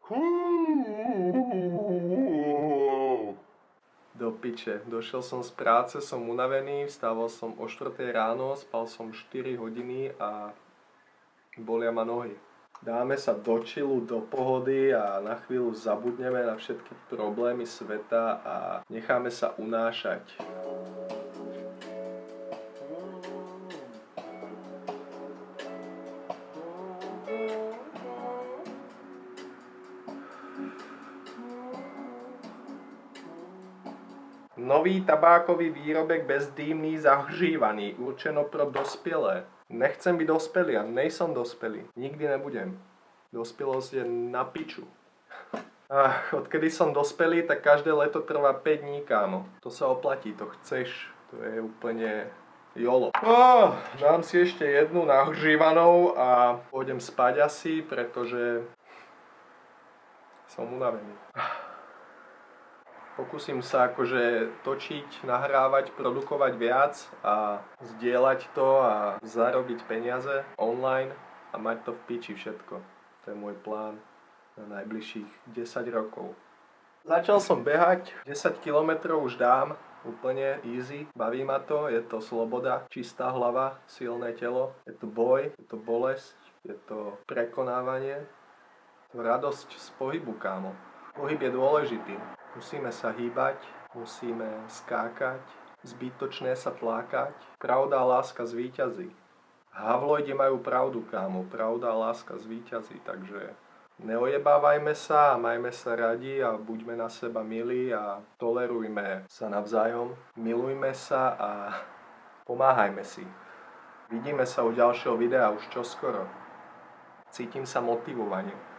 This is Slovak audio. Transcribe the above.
Do piče, došiel som z práce, som unavený, vstával som o 4 ráno, spal som 4 hodiny a bolia ma nohy. Dáme sa do chillu, do pohody a na chvíľu zabudneme na všetky problémy sveta a necháme sa unášať. Nový tabákový výrobek bezdýmný zahřívaný, určeno pro dospělé. Nechcem byť dospelý a nejsom dospelý. Nikdy nebudem. Dospelosť je na piču. Odkedy som dospelý, tak každé leto trvá 5 dní, kámo. To sa oplatí, to chceš. To je úplne jolo. Dám si ešte jednu nahřívanou a pôjdem spať asi, pretože som unavený. Pokúsim sa akože točiť, nahrávať, produkovať viac a zdieľať to a zarobiť peniaze online a mať to v piči všetko. To je môj plán na najbližších 10 rokov. Začal som behať, 10 km už dám, úplne easy, baví ma to, je to sloboda, čistá hlava, silné telo, je to boj, je to bolesť, je to prekonávanie, je to radosť z pohybu, kámo. Pohyb je dôležitý. Musíme sa hýbať, musíme skákať, zbytočné sa flákať. Pravda a láska zvíťazí. Havloidi majú pravdu, kámo. Pravda a láska zvíťazí, takže neojebávajme sa a majme sa radi a buďme na seba milí a tolerujme sa navzájom. Milujme sa a pomáhajme si. Vidíme sa u ďalšieho videa už čoskoro. Cítim sa motivovane.